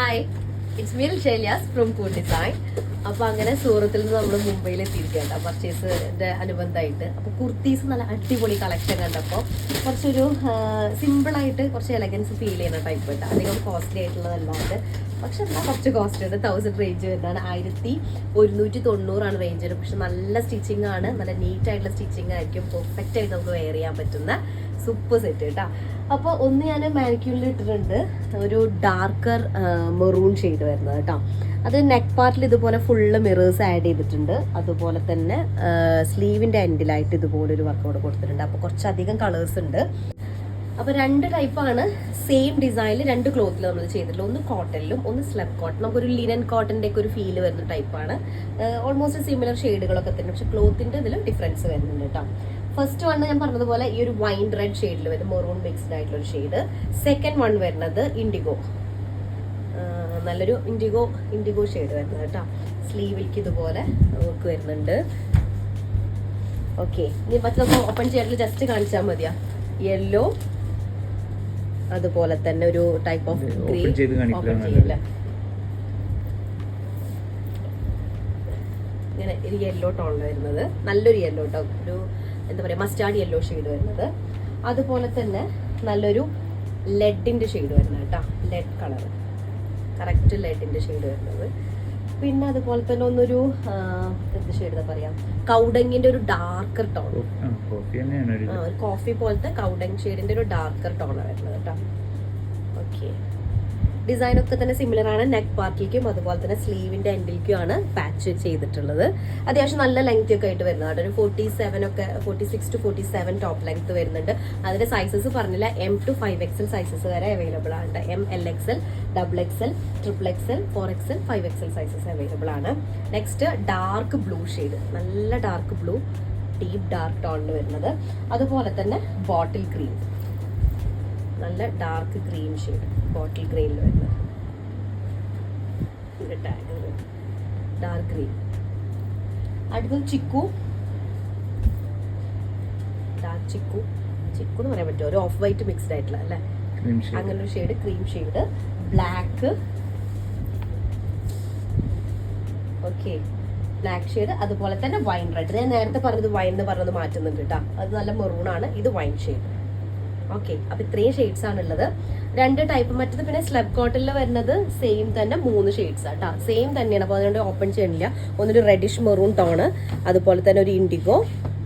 Hi, it's me ഷൈലിയാസ് ഫ്രം cool design. അപ്പോൾ അങ്ങനെ സൂറത്തിൽ നിന്ന് നമ്മൾ മുംബൈയിൽ എത്തിയിരിക്കുകയാണ് പർച്ചേസിൻ്റെ അനുബന്ധമായിട്ട്. അപ്പോൾ കുർത്തീസ് നല്ല അടിപൊളി കളക്ഷൻ കണ്ടപ്പോൾ കുറച്ചൊരു സിമ്പിളായിട്ട് കുറച്ച് എലഗൻസ് ഫീൽ ചെയ്യുന്ന ടൈപ്പ് ഉണ്ട്. അധികം കോസ്റ്റ്ലി ആയിട്ടുള്ളതല്ലാണ്ട്, പക്ഷെ എന്നാൽ കുറച്ച് കോസ്റ്റ് ഉണ്ട്. 1000 റേഞ്ച് വരുന്നതാണ്. 1190 റേഞ്ച്. പക്ഷെ നല്ല സ്റ്റിച്ചിങ് ആണ്, നല്ല നീറ്റ് ആയിട്ടുള്ള സ്റ്റിച്ചിങ് ആയിരിക്കും. പെർഫെക്റ്റ് ആയിട്ട് നമുക്ക് വെയർ ചെയ്യാൻ പറ്റുന്ന സൂപ്പർ സെറ്റ് കേട്ടോ. അപ്പോൾ ഒന്ന് ഞാൻ മാനിക്യൂറിൽ ഇട്ടിട്ടുണ്ട്, ഒരു ഡാർക്കർ മെറൂൺ ഷെയ്ഡ് വരുന്നത് കേട്ടോ. അത് നെക്ക് പാർട്ടിൽ ഇതുപോലെ ഫുള്ള് മിറേഴ്സ് ആഡ് ചെയ്തിട്ടുണ്ട്. അതുപോലെ തന്നെ സ്ലീവിൻ്റെ എൻഡിലായിട്ട് ഇതുപോലെ ഒരു വർക്കൗട്ട് കൊടുത്തിട്ടുണ്ട്. അപ്പോൾ കുറച്ചധികം കളേഴ്സ് ഉണ്ട്. അപ്പോൾ 2 ടൈപ്പാണ് സെയിം ഡിസൈനിൽ 2 ക്ലോത്തിൽ നമ്മൾ ചെയ്തിട്ടുള്ളത്. ഒന്ന് കോട്ടണിലും ഒന്ന് സ്ലബ് കോട്ടൺ. നമുക്കൊരു ലിനൻ കോട്ടൻ്റെ ഒക്കെ ഒരു ഫീല് വരുന്ന ടൈപ്പാണ്. ഓൾമോസ്റ്റ് സിമിലർ ഷെയ്ഡുകളൊക്കെ തന്നെ, പക്ഷെ ക്ലോത്തിൻ്റെ ഇതിൽ ഡിഫറൻസ് വരുന്നുണ്ട് കേട്ടോ. ഫസ്റ്റ് വൺ ഞാൻ പറഞ്ഞതുപോലെ ഈ ഒരു വൈൻ റെഡ് ഷെയ്ഡിൽ വരും, മെറൂൺ മിക്സ്ഡ് ആയിട്ടുള്ള ഒരു ഷെയ്ഡ്. സെക്കൻഡ് വൺ വരുന്നത് ഇൻഡിഗോ, നല്ലൊരു ഇൻഡിഗോ ഷെയ്ഡ് വരുന്നത് കേട്ടോ. സ്ലീവിലേക്ക് ഇതുപോലെ വർക്ക് വരുന്നുണ്ട്. ഓക്കെ, ഇനി മറ്റൊക്കെ ഓപ്പൺ ചെയ്തിട്ട് ജസ്റ്റ് കാണിച്ചാൽ മതിയാ. യെല്ലോ, അതുപോലെ തന്നെ ഒരു ടൈപ്പ് ഓഫ് ഗ്രീൻ. ഓപ്പൺ ചെയ്യില്ല, ഇങ്ങനെ ഒരു യെല്ലോ ടോണിൽ വരുന്നത്, നല്ലൊരു യെല്ലോ ടോ, ഒരു എന്താ പറയുക മസ്റ്റാർഡ് യെല്ലോ ഷെയ്ഡ് വരുന്നത്. അതുപോലെ തന്നെ നല്ലൊരു ലെഡിൻ്റെ ഷെയ്ഡ് വരുന്നത് കേട്ടോ. ലെഡ് കളർ, കറക്റ്റ് ലെഡിൻ്റെ ഷെയ്ഡ് വരുന്നത്. പിന്നെ അതുപോലെ തന്നെ ഒന്നൊരു എന്ത് ഷെയ്ഡ് പറയാം, കൗഡങ്ങിൻ്റെ ഒരു ഡാർക്കർ ടോൺ, ഒരു കോഫി പോലത്തെ കൗഡങ് ഷെയ്ഡിൻ്റെ ഒരു ഡാർക്കർ ടോണാണ് വരുന്നത് കേട്ടോ. ഓക്കെ, ഡിസൈനൊക്കെ തന്നെ സിമിലർ ആണ്. നെക്ക് പാർട്ടിലേക്കും അതുപോലെ തന്നെ സ്ലീവിൻ്റെ എൻഡിലേക്കുമാണ് പാച്ച് ചെയ്തിട്ടുള്ളത്. അത്യാവശ്യം നല്ല ലെങ്ത് ഒക്കെ ആയിട്ട് വരുന്നത്. ഒരു 46 to 47 ടോപ്പ് ലെങ്ത് വരുന്നുണ്ട്. അതിന്റെ സൈസസ് പറഞ്ഞില്ല, M to 5XL സൈസസ് വരെ അവൈലബിൾ ആണ്. M, LXL, XXL, XXL, 4XL, 5XL sizes available ആണ്. നെക്സ്റ്റ് ഡാർക്ക് ബ്ലൂ ഷെയ്ഡ്, നല്ല ഡാർക്ക് ബ്ലൂ, ഡീപ്പ് ഡാർക്ക് ടോണിൽ വരുന്നത്. അതുപോലെ തന്നെ ബോട്ടിൽ ഗ്രീൻ, നല്ല ഡാർക്ക് ഗ്രീൻ ഷെയ്ഡ്, ബോട്ടിൽ ഗ്രീനിൽ വരുന്നത്. Dark green. അടുത്തത് ചിക്കു, ഡാർക്ക് ചിക്കു എന്ന് പറയാൻ പറ്റുമോ, ഒരു ഓഫ് വൈറ്റ് മിക്സ്ഡ് ആയിട്ടുള്ള അല്ലേ, അങ്ങനെ ഒരു shade, cream shade. Black, okay, black shade. അതുപോലെ തന്നെ വൈൻ റെഡ്. ഞാൻ നേരത്തെ പറഞ്ഞത് വൈൻ എന്ന് പറഞ്ഞത് മാറ്റുന്നുണ്ട് കേട്ടോ. അത് നല്ല മെറൂൺ ആണ്, ഇത് വൈൻ ഷെയ്ഡ്. ഓക്കെ, അപ്പൊ ഇത്രയും ഷെയ്ഡ്സ് ആണുള്ളത്. 2 ടൈപ്പ്. മറ്റത് പിന്നെ സ്ലബ് കോട്ടണിൽ വരുന്നത് സെയിം തന്നെ 3 ഷെയ്ഡ്സ് ആട്ടോ. സെയിം തന്നെയാണ്, അപ്പോൾ അതുകൊണ്ട് ഓപ്പൺ ചെയ്യണില്ല. ഒന്നൊരു റെഡിഷ് മെറൂൺ ടോണ്, അതുപോലെ തന്നെ ഒരു ഇൻഡിഗോ,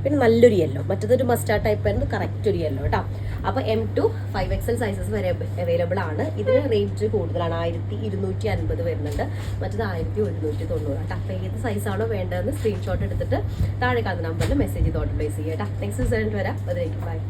പിന്നെ നല്ലൊരു യെല്ലോ. മറ്റതൊരു മസ്റ്റാർഡ് ടൈപ്പ് ആയിരുന്നു, കറക്റ്റ് ഒരു യെല്ലോ കേട്ടോ. അപ്പോൾ M to 5XL സൈസസ് വരെ അവൈലബിൾ ആണ്. ഇതിന് റേറ്റ് കൂടുതലാണ്, 1250 വരുന്നുണ്ട്. മറ്റത് 1190 കേട്ടോ. അപ്പോൾ ഏത് സൈസാണോ വേണ്ടതെന്ന് സ്ക്രീൻഷോട്ട് എടുത്തിട്ട് താഴെ കാണുന്ന നമ്പറിൽ മെസ്സേജ് ചെയ്ത് ഓർഡർ പ്ലേസ് ചെയ്യാം കേട്ടോ. നെക്സ്റ്റ് റിസൾട്ട് വരാം. അതിലേക്ക് ബൈ.